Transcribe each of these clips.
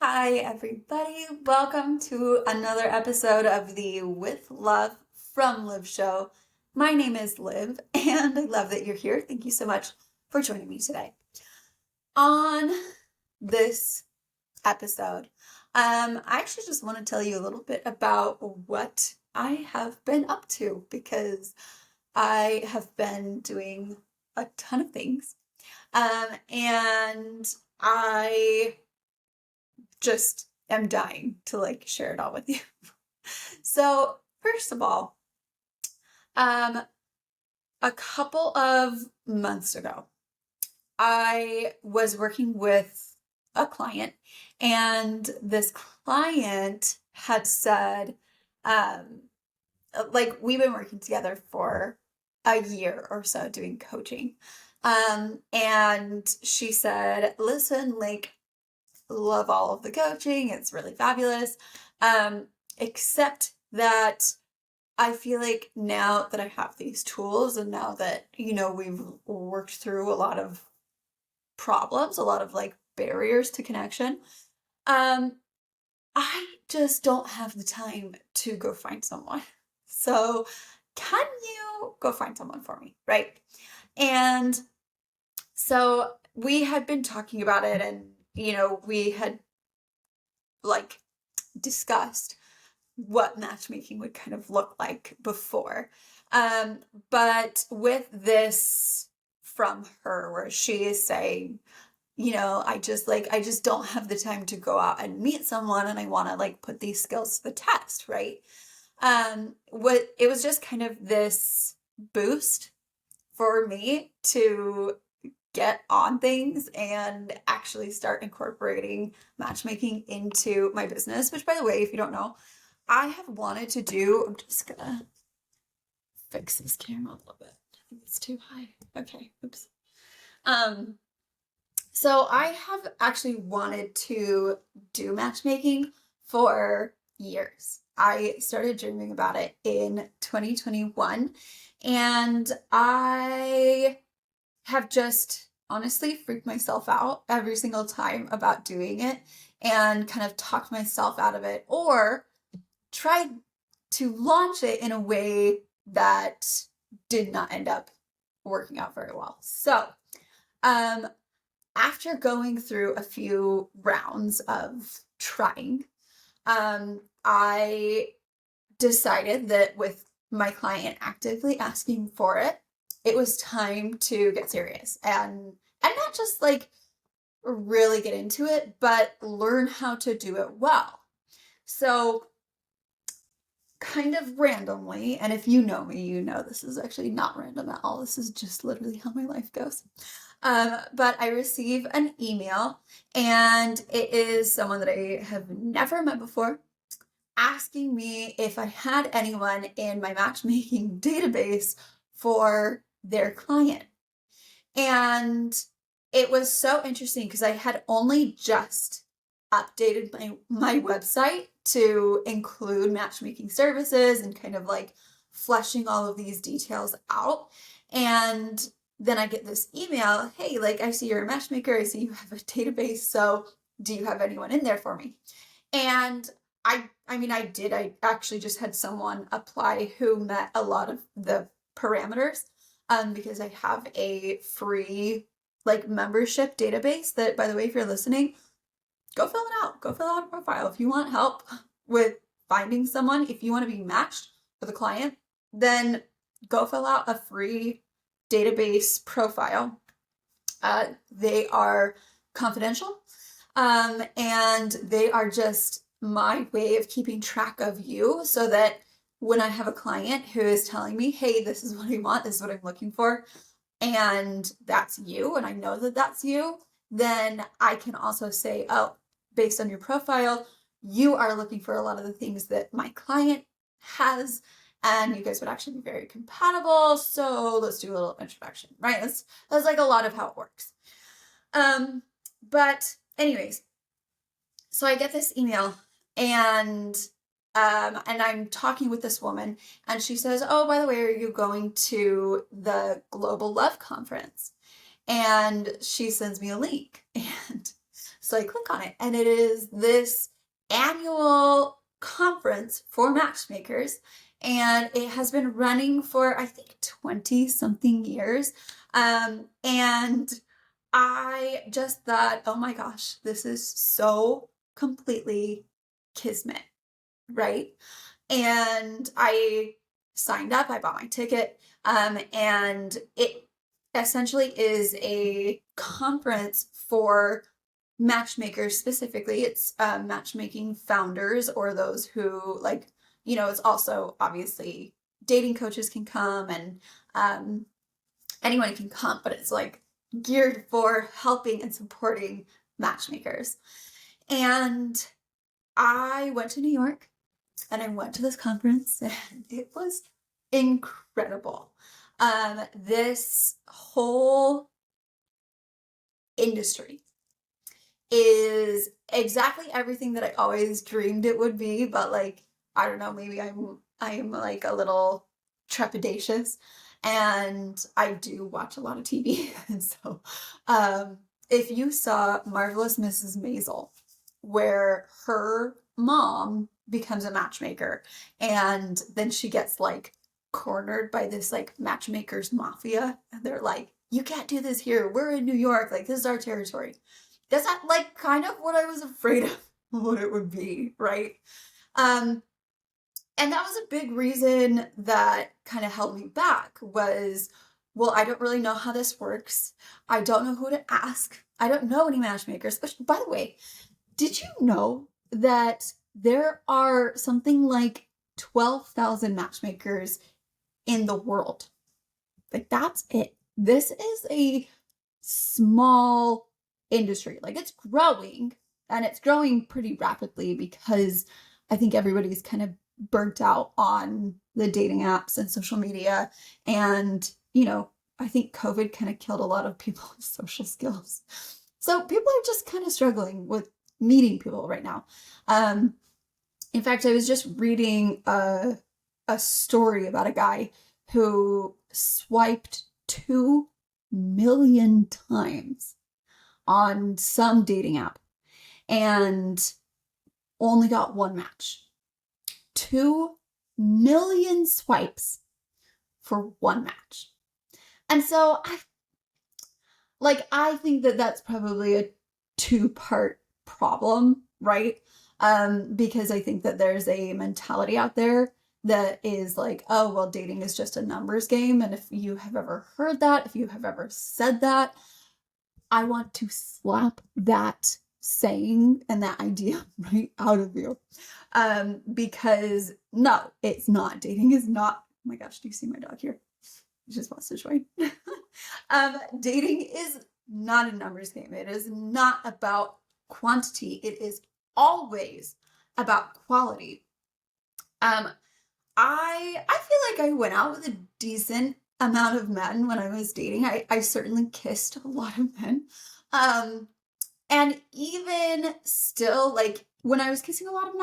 Hi, everybody. Welcome to another episode of the With Love from Liv show. My name is Liv, and I love that you're here. Thank you so much for joining me today. On this episode, I actually just want to tell you a little bit about what I have been up to because I have been doing a ton of things. And I just am dying to share it all with you. So, first of all, um, a couple of months ago, I was working with a client, and this client had said, um, we've been working together for a year or so doing coaching. And she said, listen, love all of the coaching. It's really fabulous. Except that I feel like now that I have these tools and now that, we've worked through a lot of problems, a lot of barriers to connection, um, I just don't have the time to go find someone. So can you go find someone for me? Right. And so we had been talking about it and, we had like discussed what matchmaking would kind of look like before. But with this from her, where she is saying, I just don't have the time to go out and meet someone and I want to put these skills to the test, right? What it was just kind of this boost for me to get on things and actually start incorporating matchmaking into my business, which by the way, if you don't know, I have wanted to do. I'm just gonna fix this camera a little bit. I think it's too high. Okay, oops. Um, so I have actually wanted to do matchmaking for years. I started dreaming about it in 2021, and I have just honestly freaked myself out every single time about doing it and kind of talked myself out of it or tried to launch it in a way that did not end up working out very well. So, um, after going through a few rounds of trying, I decided that with my client actively asking for it, it was time to get serious and not just really get into it, but learn how to do it well. So kind of randomly, and if you know me, you know this is actually not random at all. This is just literally how my life goes. But I receive an email, and it is someone that I have never met before asking me if I had anyone in my matchmaking database for their client. And it was so interesting because I had only just updated my website to include matchmaking services and kind of fleshing all of these details out. And then I get this email, hey, I see you're a matchmaker, I see you have a database, so do you have anyone in there for me? And I actually just had someone apply who met a lot of the parameters, because I have a free membership database that, by the way, if you're listening, go fill it out. Go fill out a profile. If you want help with finding someone, if you want to be matched with a client, then go fill out a free database profile. They are confidential, and they are just my way of keeping track of you so that when I have a client who is telling me, hey, this is what I want, this is what I'm looking for, and that's you, and I know that that's you, then I can also say, oh, based on your profile, you are looking for a lot of the things that my client has, and you guys would actually be very compatible, so let's do a little introduction, right? That's a lot of how it works. But anyways, so I get this email, and I'm talking with this woman, and she says, oh, by the way, are you going to the Global Love Conference? And she sends me a link. And So I click on it, and it is this annual conference for matchmakers, and it has been running for, I think, 20 something years. And I just thought, oh my gosh, this is so completely kismet, right? And I signed up, I bought my ticket, and it essentially is a conference for matchmakers specifically. It's matchmaking founders, or those who, like, it's also obviously dating coaches can come, and anyone can come, but it's like geared for helping and supporting matchmakers. And I went to New York, and I went to this conference, and it was incredible. This whole industry is exactly everything that I always dreamed it would be, but like, I don't know, maybe I'm like a little trepidatious, and I do watch a lot of TV. And so if you saw Marvelous Mrs. Maisel, where her mom becomes a matchmaker, and then she gets like cornered by this like matchmakers mafia, and they're like, you can't do this here, we're in New York, like this is our territory. That's not like kind of what I was afraid of what it would be, right? And that was a big reason that kind of held me back was, well, I don't really know how this works. I don't know who to ask. I don't know any matchmakers. Which, by the way, did you know that there are something like 12,000 matchmakers in the world? Like, that's it. This is a small industry. Like, it's growing, and it's growing pretty rapidly because I think everybody's kind of burnt out on the dating apps and social media. And, I think COVID kind of killed a lot of people's social skills. So people are just kind of struggling with meeting people right now. In fact, I was just reading a story about a guy who swiped 2 million times on some dating app and only got one match. 2 million swipes for one match. And so I think that that's probably a 2-part problem, right? Because I think that there's a mentality out there that is like, oh, well, dating is just a numbers game. And if you have ever heard that, if you have ever said that, I want to slap that saying and that idea right out of you. Because no, it's not. Dating is not. Oh my gosh, do you see my dog here? He just wants to join. Dating is not a numbers game. It is not about quantity. It is always about quality. I feel like I went out with a decent amount of men when I was dating. I certainly kissed a lot of men. And even still, like when I was kissing a lot of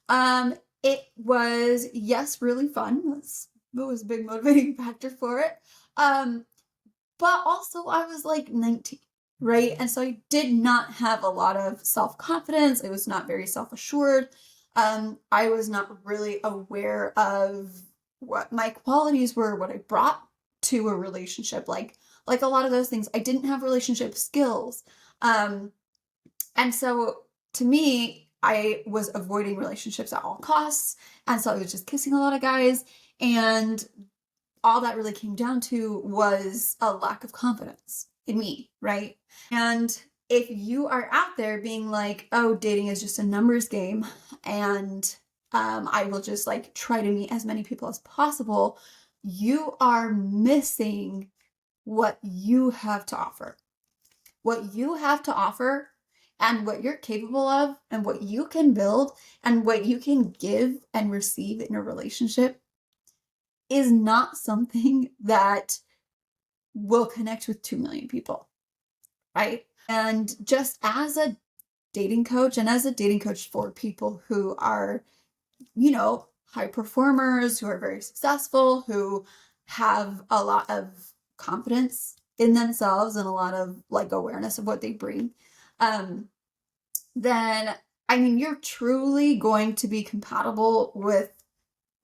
men, it was, yes, really fun. That was a big motivating factor for it. But also I was like 19, right? And so I did not have a lot of self-confidence. I was not very self-assured. I was not really aware of what my qualities were, what I brought to a relationship. Like a lot of those things, I didn't have relationship skills. And so to me, I was avoiding relationships at all costs. And so I was just kissing a lot of guys. And all that really came down to was a lack of confidence in me, right? And if you are out there being like, oh, dating is just a numbers game, and I will just like try to meet as many people as possible, you are missing what you have to offer. What you have to offer and what you're capable of and what you can build and what you can give and receive in a relationship is not something that will connect with 2 million people, right? And just as a dating coach, and as a dating coach for people who are, high performers, who are very successful, who have a lot of confidence in themselves and a lot of like awareness of what they bring, then I mean, you're truly going to be compatible with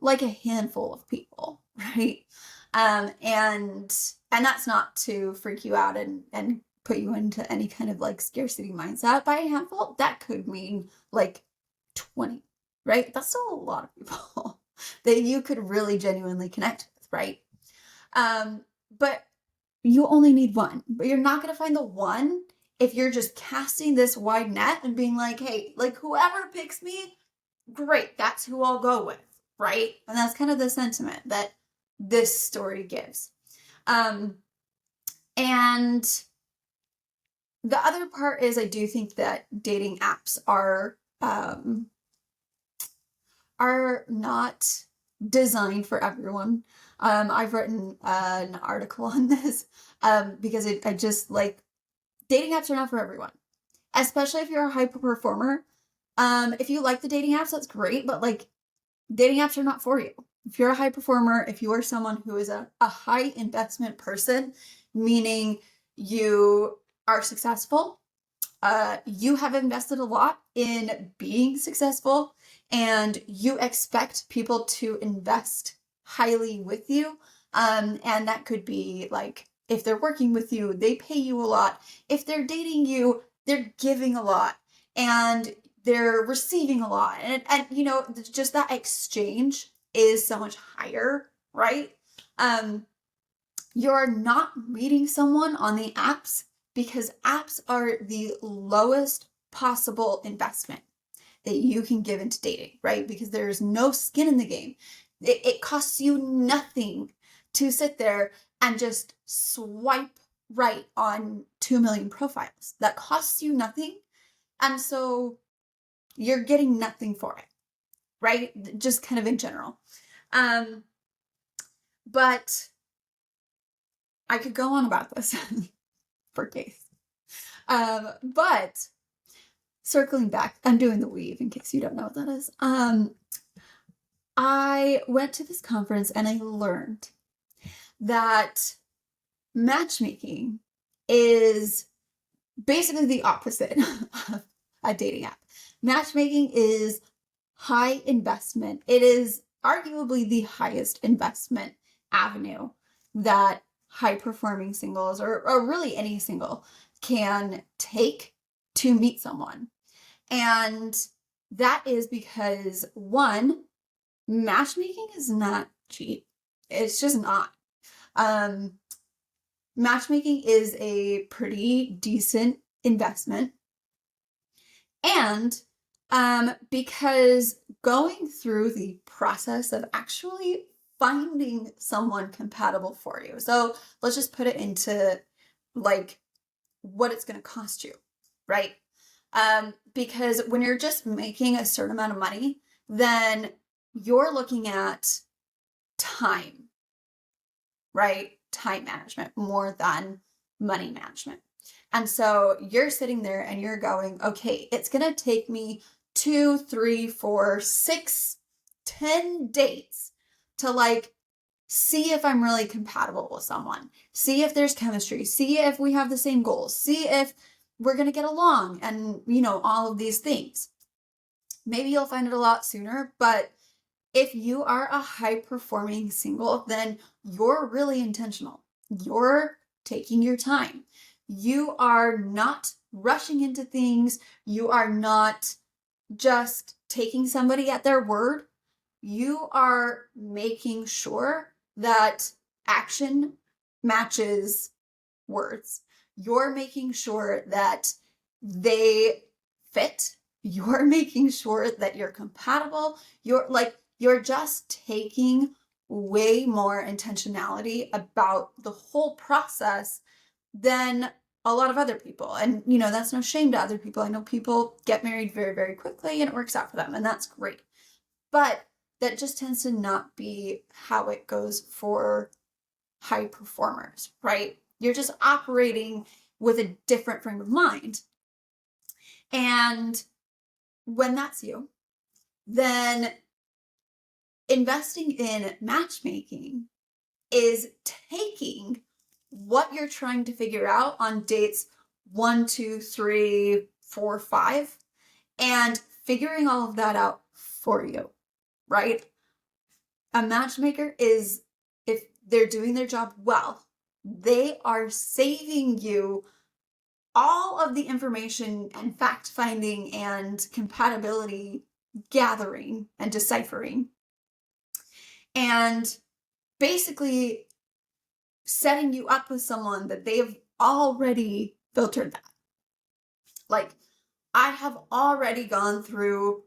like a handful of people, right? And that's not to freak you out and put you into any kind of like scarcity mindset. By a handful, that could mean like 20, right? That's still a lot of people that you could really genuinely connect with, right? But you only need one, but you're not going to find the one if you're just casting this wide net and being like, hey, like whoever picks me, great, that's who I'll go with, right? And that's kind of the sentiment that this story gives. And the other part is I do think that dating apps are not designed for everyone. I've written an article on this because I just like dating apps are not for everyone, especially if you're a high performer. If you like the dating apps, that's great, but like dating apps are not for you. If you're a high performer, if you are someone who is a high investment person, meaning you are successful, you have invested a lot in being successful, and you expect people to invest highly with you. And that could be like, if they're working with you, they pay you a lot. If they're dating you, they're giving a lot and they're receiving a lot. And you know, just that exchange is so much higher, right? You're not meeting someone on the apps because apps are the lowest possible investment that you can give into dating, right? Because there's no skin in the game. It costs you nothing to sit there and just swipe right on 2 million profiles. That costs you nothing. And so you're getting nothing for it, right? Just kind of in general. But I could go on about this for days. But circling back, I'm doing the weave in case you don't know what that is. I went to this conference and I learned that matchmaking is basically the opposite of a dating app. Matchmaking is high investment. It is arguably the highest investment avenue that high performing singles or really any single can take to meet someone. And that is because one, matchmaking is not cheap. It's just not. Matchmaking is a pretty decent investment. And because going through the process of actually finding someone compatible for you. So let's just put it into like what it's going to cost you, right? Because when you're just making a certain amount of money, then you're looking at time, right? Time management more than money management. And so you're sitting there and you're going, okay, it's going to take me 2, 3, 4, 6, 10 dates to like see if I'm really compatible with someone, see if there's chemistry, see if we have the same goals, see if we're going to get along, and you know, all of these things. Maybe you'll find it a lot sooner, but if you are a high performing single, then you're really intentional. You're taking your time. You are not rushing into things. You are not just taking somebody at their word. You are making sure that action matches words. You're making sure that they fit. You're making sure that you're compatible. You're just taking way more intentionality about the whole process than a lot of other people. And, you know, that's no shame to other people. I know people get married very, very quickly and it works out for them, and that's great. But that just tends to not be how it goes for high performers, right? You're just operating with a different frame of mind. And when that's you, then investing in matchmaking is taking what you're trying to figure out on dates 1, 2, 3, 4, 5, and figuring all of that out for you, right? A matchmaker is, if they're doing their job well, they are saving you all of the information and fact finding and compatibility gathering and deciphering, and basically setting you up with someone that they have already filtered that. Like, I have already gone through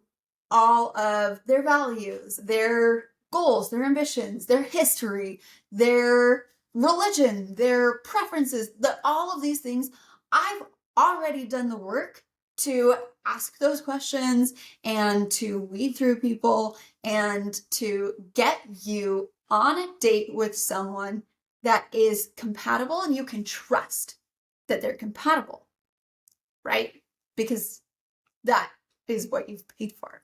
all of their values, their goals, their ambitions, their history, their religion, their preferences, all of these things. I've already done the work to ask those questions and to weed through people and to get you on a date with someone that is compatible and you can trust that they're compatible, right? Because that is what you've paid for.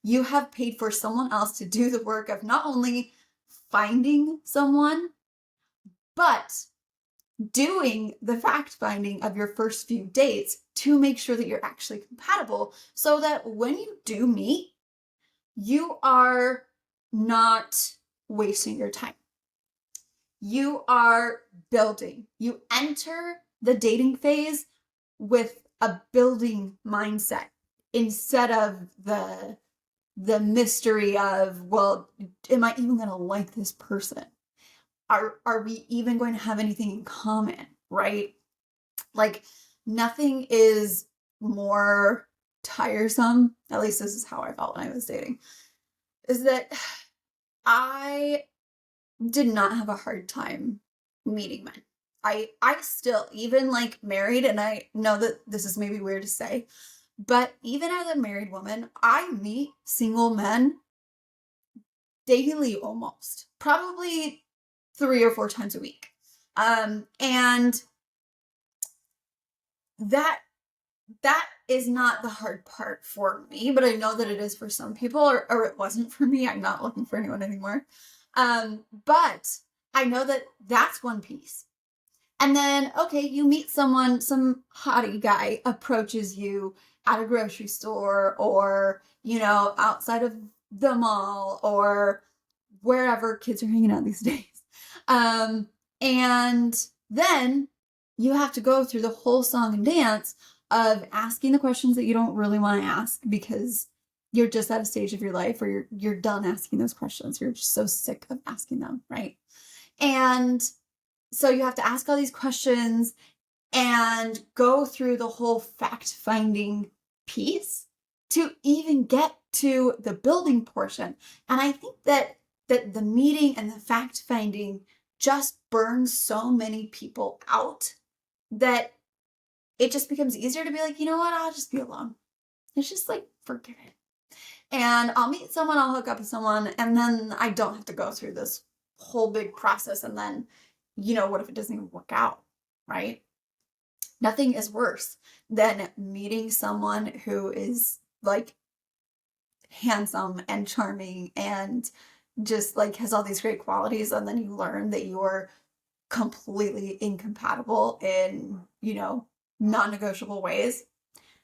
You have paid for someone else to do the work of not only finding someone, but doing the fact finding of your first few dates to make sure that you're actually compatible, so that when you do meet, you are not wasting your time. You are building. You enter the dating phase with a building mindset instead of the mystery of, well, am I even going to like this person? Are we even going to have anything in common, right? Like, nothing is more tiresome, at least this is how I felt when I was dating, is that I did not have a hard time meeting men. I still, even like married, and I know that this is maybe weird to say, but even as a married woman, I meet single men daily almost, probably 3 or 4 times a week. And that is not the hard part for me, but I know that it is for some people, or it wasn't for me. I'm not looking for anyone anymore. But I know that that's one piece. And then, okay, you meet someone, some hottie guy approaches you at a grocery store or, outside of the mall or wherever kids are hanging out these days. And then you have to go through the whole song and dance of asking the questions that you don't really want to ask because you're just at a stage of your life where you're done asking those questions. You're just so sick of asking them, right? And so you have to ask all these questions and go through the whole fact-finding piece to even get to the building portion. And I think that the meeting and the fact-finding just burns so many people out that it just becomes easier to be like, you know what, I'll just be alone. It's just like, forget it. And I'll meet someone, I'll hook up with someone, and then I don't have to go through this whole big process. And then, what if it doesn't even work out, right? Nothing is worse than meeting someone who is like handsome and charming and just like has all these great qualities, and then you learn that you're completely incompatible in, non-negotiable ways.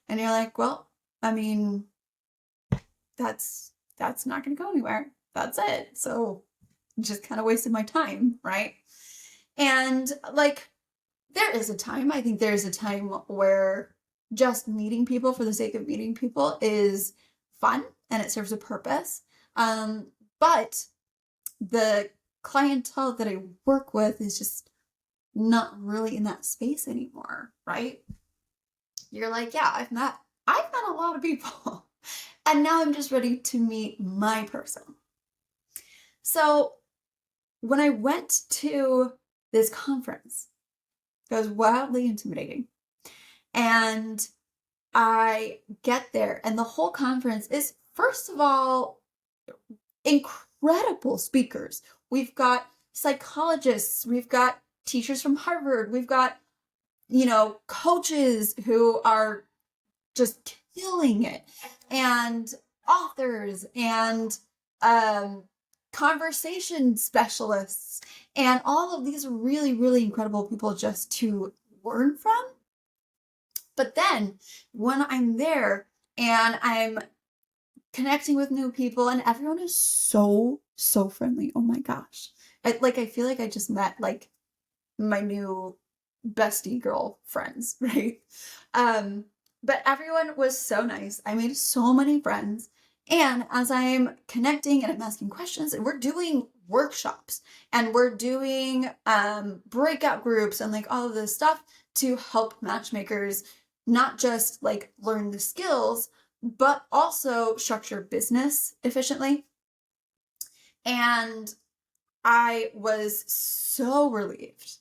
And you're like, well, I mean, that's not going to go anywhere. That's it. So just kind of wasted my time, right? And like, there is a time, I think there's a time where just meeting people for the sake of meeting people is fun and it serves a purpose. But the clientele that I work with is just not really in that space anymore, right? You're like, yeah, I've met a lot of people and now I'm just ready to meet my person. So when I went to this conference, it was wildly intimidating. And I get there, and the whole conference is, first of all, incredible speakers. We've got psychologists, we've got teachers from Harvard, we've got, coaches who are just killing it, and authors, and conversation specialists, and all of these really, really incredible people just to learn from. But then when I'm there and I'm connecting with new people and everyone is so, so friendly. Oh my gosh. I feel like I just met like my new bestie girl friends, right? Um, but everyone was so nice. I made so many friends. And as I'm connecting and I'm asking questions, and we're doing workshops and we're doing breakout groups and like all of this stuff to help matchmakers not just like learn the skills, but also structure business efficiently. And I was so relieved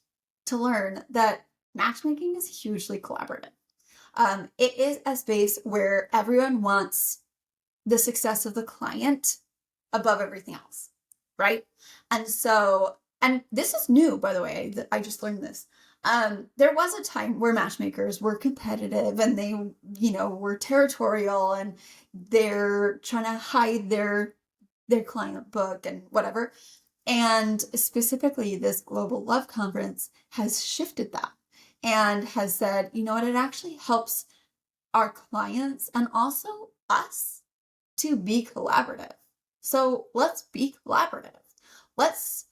to learn that matchmaking is hugely collaborative. It is a space where everyone wants the success of the client above everything else, right? And so, and this is new, by the way, that I just learned this. There was a time where matchmakers were competitive and they, were territorial and they're trying to hide their client book and whatever. And specifically, this Global Love Conference has shifted that and has said, you know what, it actually helps our clients and also us to be collaborative. So let's be collaborative. Let's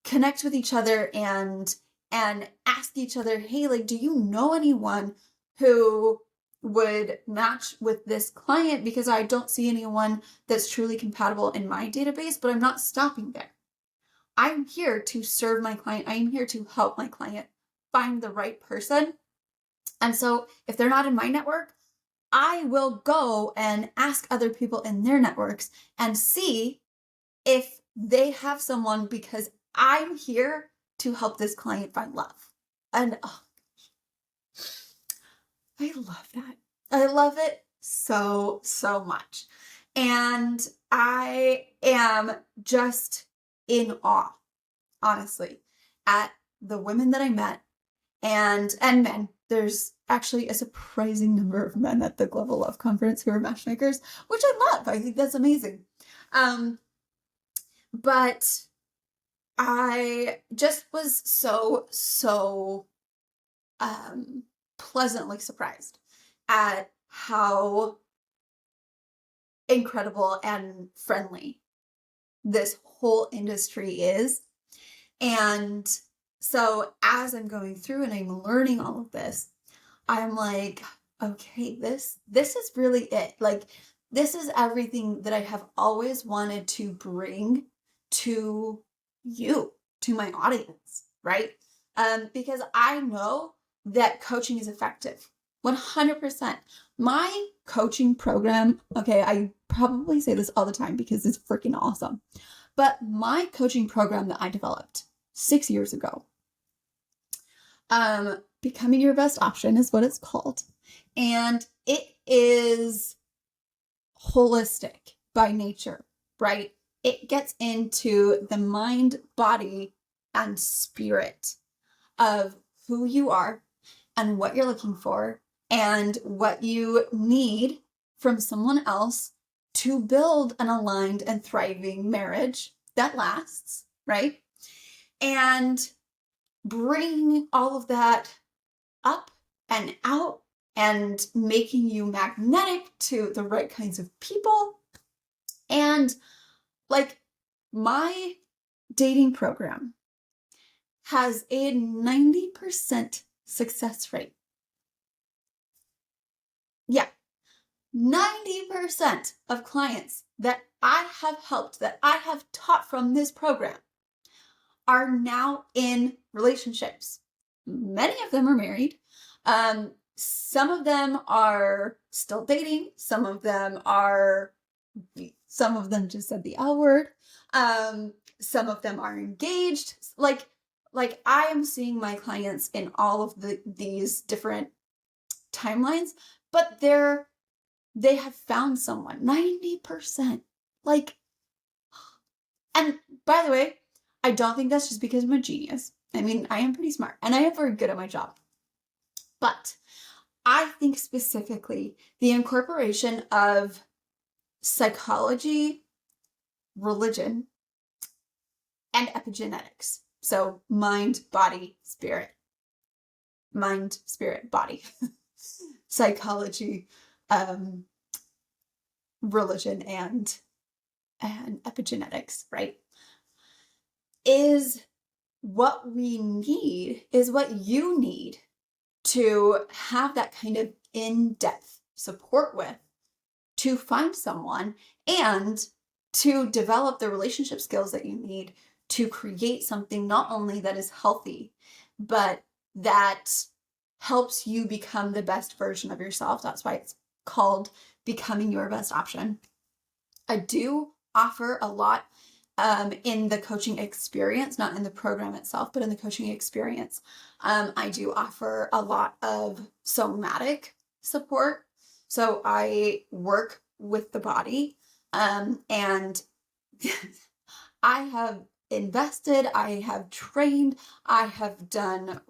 connect with each other and ask each other, hey, like, do you know anyone who would match with this client? Because I don't see anyone that's truly compatible in my database, but I'm not stopping there. I'm here to serve my client. I'm here to help my client find the right person. And so if they're not in my network, I will go and ask other people in their networks and see if they have someone, because I'm here to help this client find love. And oh, I love that. I love it so, so much. And I am just in awe, honestly, at the women that I met and men. There's actually a surprising number of men at the Global Love Conference who are matchmakers, which I love. I think that's amazing. But I just was so, so pleasantly surprised at how incredible and friendly this whole industry is. And so as I'm going through and I'm learning all of this, I'm like, okay, this is really it. Like, this is everything that I have always wanted to bring to you, to my audience, right? Because I know that coaching is effective. 100%. My coaching program, okay, I probably say this all the time because it's freaking awesome. But my coaching program that I developed 6 years ago, Becoming Your Best Option is what it's called. And it is holistic by nature, right? It gets into the mind, body, and spirit of who you are and what you're looking for and what you need from someone else to build an aligned and thriving marriage that lasts, right? And bringing all of that up and out and making you magnetic to the right kinds of people. And like, my dating program has a 90% success rate. Yeah, 90% of clients that I have helped, that I have taught from this program, are now in relationships. Many of them are married. Some of them are still dating. Some of them just said the L word. Some of them are engaged. Like I am seeing my clients in all of these different timelines, but they have found someone. 90%. Like, and by the way, I don't think that's just because I'm a genius. I mean, I am pretty smart and I am very good at my job. But I think specifically the incorporation of psychology, religion, and epigenetics. So mind, body, spirit. Mind, spirit, body. psychology, um, religion, and epigenetics, right? Is what we need, is what you need to have that kind of in-depth support with, to find someone and to develop the relationship skills that you need to create something not only that is healthy, but that helps you become the best version of yourself. That's why it's called Becoming Your Best Option. I do offer a lot in the coaching experience, not in the program itself, but in the coaching experience. I do offer a lot of somatic support. So I work with the body, and I have invested, I have trained, I have done,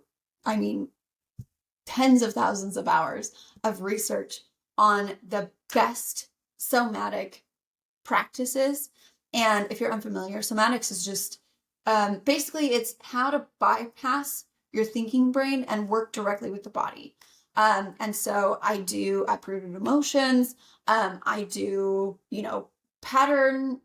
I mean, tens of thousands of hours of research on the best somatic practices. And if you're unfamiliar, somatics is just basically it's how to bypass your thinking brain and work directly with the body. And so I do uprooted emotions. I do, pattern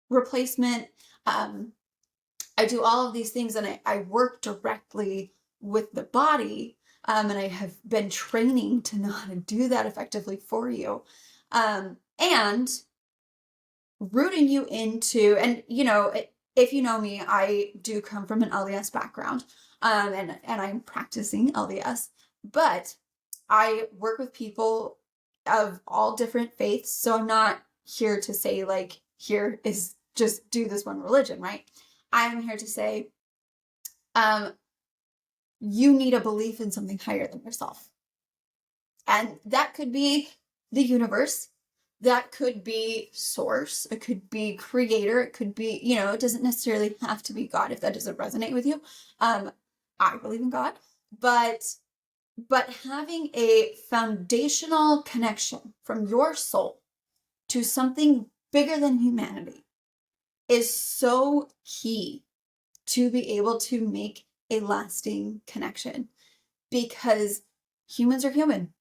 replacement. I do all of these things, and I work directly with the body. And I have been training to know how to do that effectively for you. And rooting you into, and if you know me, I do come from an LDS background, and I'm practicing LDS, but I work with people of all different faiths, so I'm not here to say like, here is just do this one religion, right? I'm here to say, you need a belief in something higher than yourself. And that could be the universe, that could be source, it could be creator, it could be, it doesn't necessarily have to be God if that doesn't resonate with you. I believe in God, but having a foundational connection from your soul to something bigger than humanity is so key to be able to make a lasting connection, because humans are human.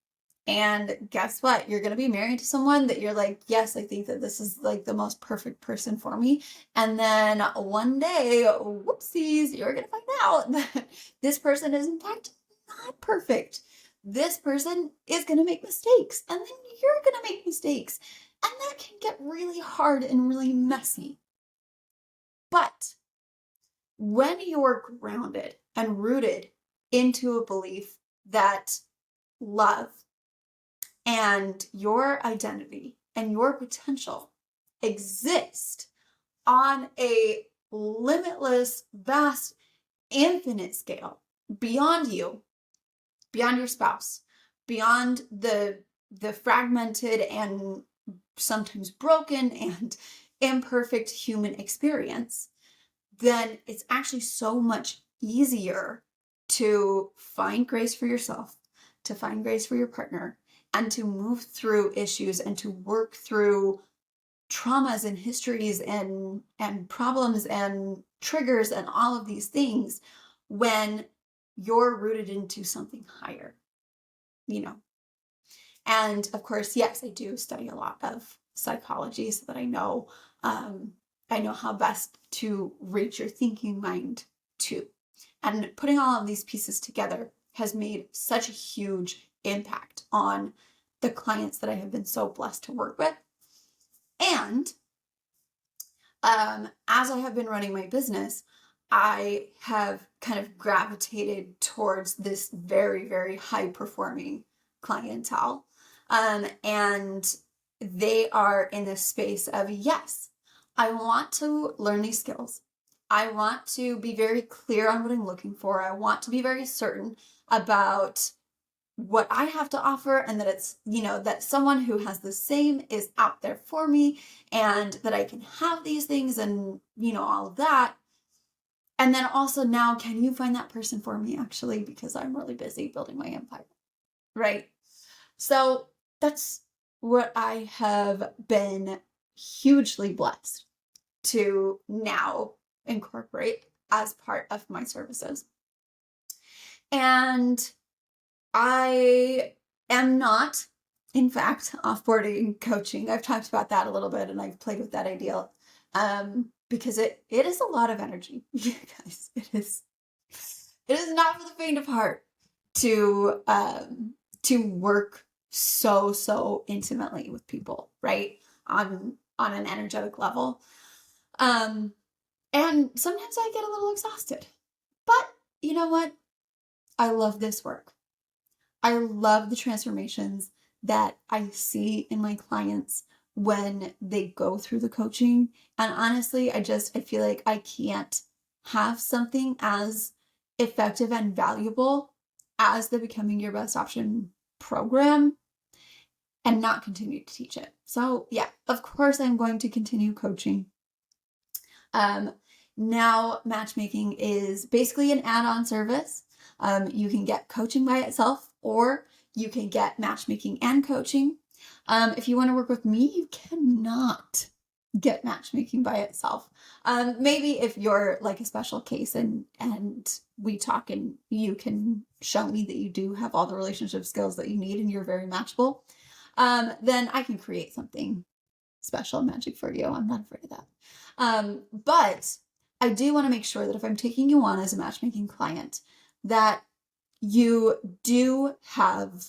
And guess what? You're going to be married to someone that you're like, yes, I think that this is like the most perfect person for me. And then one day, whoopsies, you're going to find out that this person is in fact not perfect. This person is going to make mistakes, and then you're going to make mistakes. And that can get really hard and really messy. But when you're grounded and rooted into a belief that love and your identity and your potential exist on a limitless, vast, infinite scale beyond you, beyond your spouse, beyond the fragmented and sometimes broken and imperfect human experience, then it's actually so much easier to find grace for yourself, to find grace for your partner, and to move through issues and to work through traumas and histories and problems and triggers and all of these things when you're rooted into something higher, And of course, yes, I do study a lot of psychology so that I know how best to reach your thinking mind too. And putting all of these pieces together has made such a huge impact on the clients that I have been so blessed to work with. And as I have been running my business, I have kind of gravitated towards this very, very high performing clientele. And they are in this space of, yes, I want to learn these skills. I want to be very clear on what I'm looking for. I want to be very certain about what I have to offer, and that it's, that someone who has the same is out there for me, and that I can have these things and, all of that. And then also now, can you find that person for me actually, because I'm really busy building my empire, right? So that's what I have been hugely blessed to now incorporate as part of my services. And I am not, in fact, offboarding coaching. I've talked about that a little bit and I've played with that idea. Because it is a lot of energy. You guys, it is not for the faint of heart to work so intimately with people, right? On an energetic level. Um and sometimes I get a little exhausted. But you know what? I love this work. I love the transformations that I see in my clients when they go through the coaching. And honestly, I feel like I can't have something as effective and valuable as the Becoming Your Best Option program and not continue to teach it. So yeah, of course I'm going to continue coaching. Now matchmaking is basically an add-on service. You can get coaching by itself, or you can get matchmaking and coaching. If you want to work with me, you cannot get matchmaking by itself. Maybe if you're like a special case and we talk and you can show me that you do have all the relationship skills that you need and you're very matchable, then I can create something special magic for you. I'm not afraid of that. But I do want to make sure that if I'm taking you on as a matchmaking client, that you do have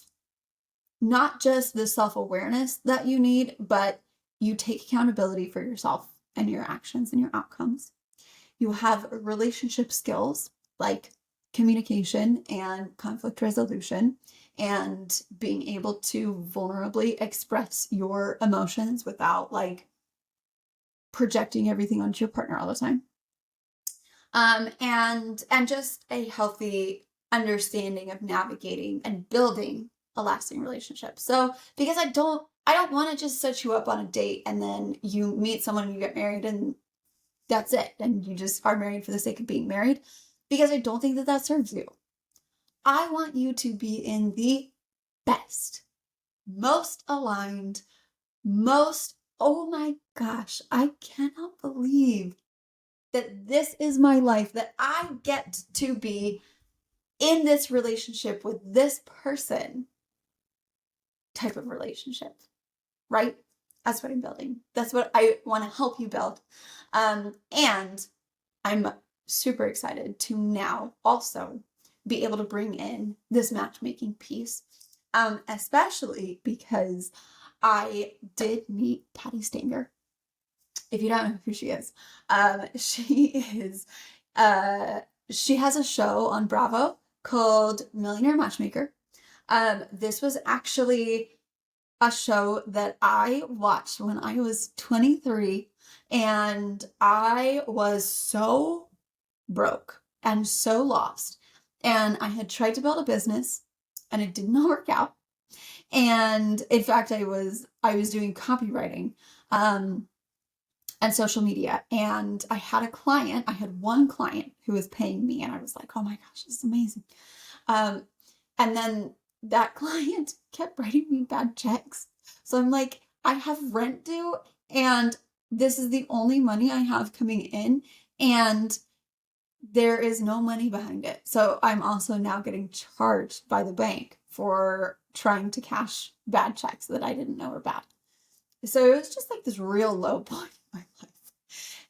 not just the self-awareness that you need, but you take accountability for yourself and your actions and your outcomes. You have relationship skills like communication and conflict resolution and being able to vulnerably express your emotions without like projecting everything onto your partner all the time. And just a healthy understanding of navigating and building a lasting relationship. So because I don't want to just set you up on a date and then you meet someone and you get married and that's it. And you just are married for the sake of being married, because I don't think that that serves you. I want you to be in the best, most aligned, oh my gosh, I cannot believe that this is my life, that I get to be in this relationship with this person type of relationship, right? That's what I'm building. That's what I want to help you build. And I'm super excited to now also be able to bring in this matchmaking piece, especially because I did meet Patty Stanger. If you don't know who she is, she has a show on Bravo called Millionaire Matchmaker. This was actually a show that I watched when I was 23, and I was so broke and so lost. And I had tried to build a business and it did not work out. And in fact, I was doing copywriting and social media. And I had one client who was paying me, and I was like, oh my gosh, this is amazing. And then that client kept writing me bad checks. So I'm like, I have rent due and this is the only money I have coming in, and there is no money behind it. So I'm also now getting charged by the bank for trying to cash bad checks that I didn't know were bad. So it was just like this real low point in my life.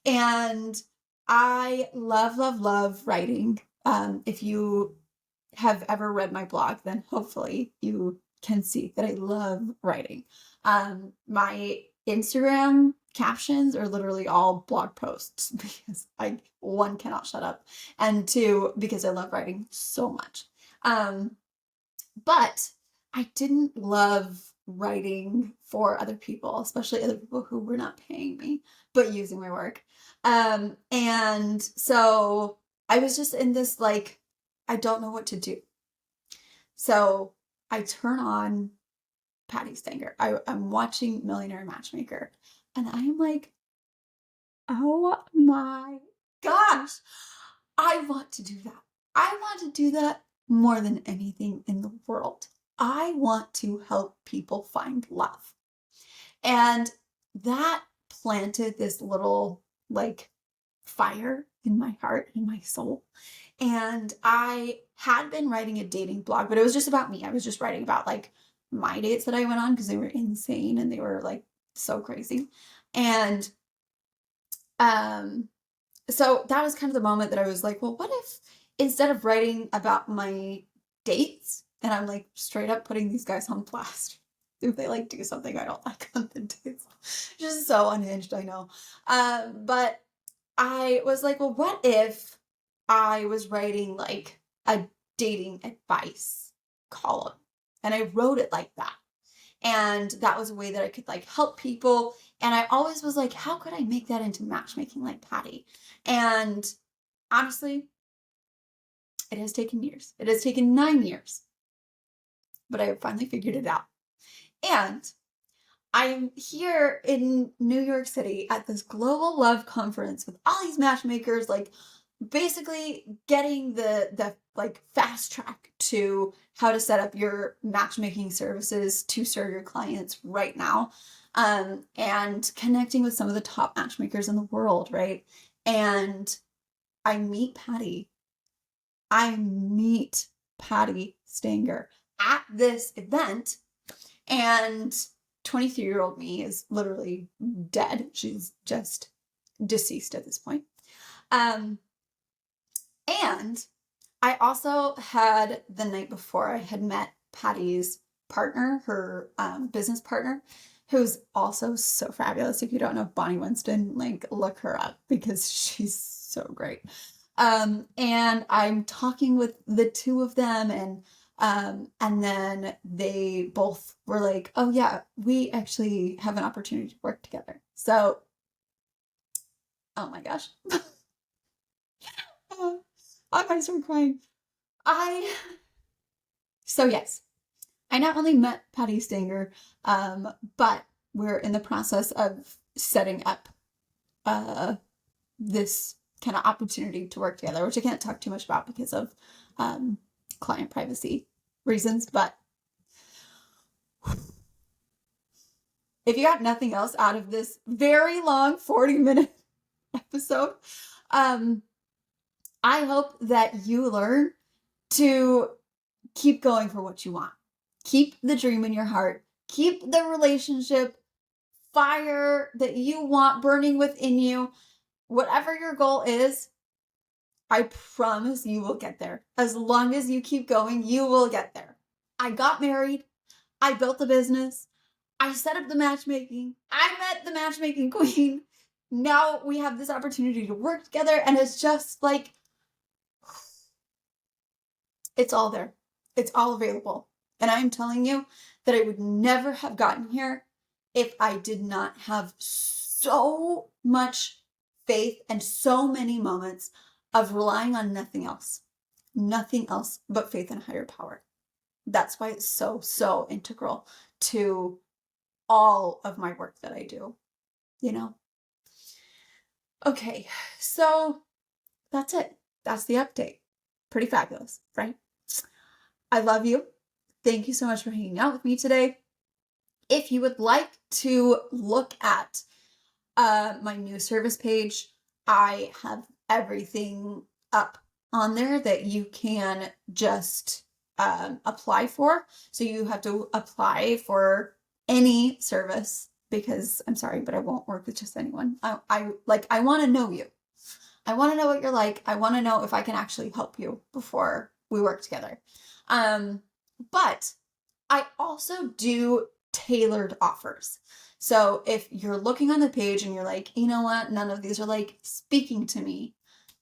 And I love writing. If you have ever read my blog, then hopefully you can see that I love writing. My Instagram captions are literally all blog posts because one, cannot shut up, and two, because I love writing so much. But I didn't love writing for other people, especially other people who were not paying me, but using my work. And so I was just in this, like, I don't know what to do. So I turn on Patty Stanger. I'm watching Millionaire Matchmaker, and I'm like, oh my gosh, I want to do that. I want to do that more than anything in the world. I want to help people find love. And that planted this little like fire in my heart, in my soul. And I had been writing a dating blog, but it was just about me. I was just writing about like my dates that I went on because they were insane and they were like so crazy. And um so that was kind of the moment that I was like, well, what if instead of writing about my dates and I'm like straight up putting these guys on blast if they like do something I don't like on the dates. Just so unhinged, I know. But I was like, well, what if I was writing like a dating advice column and I wrote it like that? And that was a way that I could like help people. And I always was like, how could I make that into matchmaking like Patty? And honestly, it has taken years. It has taken 9 years, but I have finally figured it out. And I'm here in New York City at this global love conference with all these matchmakers, like basically getting the like fast track to how to set up your matchmaking services to serve your clients right now. And connecting with some of the top matchmakers in the world, right? And I meet Patty. I meet Patty Stanger at this event, and 23-year-old me is literally dead. She's just deceased at this point. And I also had the night before I had met Patty's partner, her business partner, who's also so fabulous. If you don't know Bonnie Winston, like look her up because she's so great. And I'm talking with the two of them, and then they both were like, oh yeah, we actually have an opportunity to work together. So, oh my gosh. I might start crying. So yes, I not only met Patty Stanger, but we're in the process of setting up this kind of opportunity to work together, which I can't talk too much about because of client privacy reasons. But if you got nothing else out of this very long 40-minute episode, I hope that you learn to keep going for what you want. Keep the dream in your heart. Keep the relationship fire that you want burning within you. Whatever your goal is, I promise you will get there. As long as you keep going, you will get there. I got married. I built a business. I set up the matchmaking. I met the matchmaking queen. Now we have this opportunity to work together, and it's just like, it's all there. It's all available. And I'm telling you that I would never have gotten here if I did not have so much faith and so many moments of relying on nothing else but faith in a higher power. That's why it's so, so integral to all of my work that I do, you know? Okay, so that's it. That's the update. Pretty fabulous, right? I love you. Thank you so much for hanging out with me today. If you would like to look at my new service page, I have everything up on there that you can just apply for. So you have to apply for any service because I'm sorry, but I won't work with just anyone. I want to know you. I want to know what you're like. I want to know if I can actually help you before we work together. But I also do tailored offers. So if you're looking on the page and you're like, you know what, none of these are like speaking to me,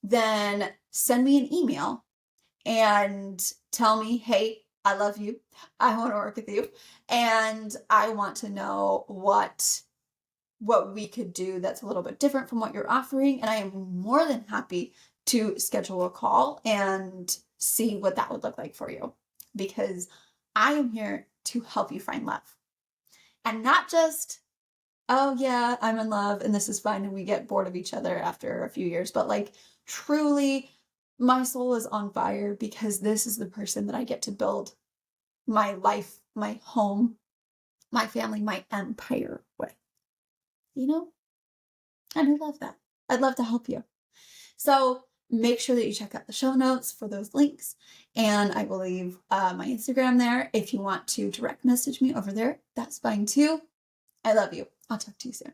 then send me an email and tell me, hey, I love you. I want to work with you. And I want to know what we could do that's a little bit different from what you're offering. And I am more than happy to schedule a call and see what that would look like for you, because I am here to help you find love. And not just, oh yeah, I'm in love and this is fine and we get bored of each other after a few years, but like truly my soul is on fire because this is the person that I get to build my life, my home, my family, my empire with. You know? And I love that. I'd love to help you. So Make sure that you check out the show notes for those links. And I will leave my Instagram there. If you want to direct message me over there, that's fine too. I love you. I'll talk to you soon.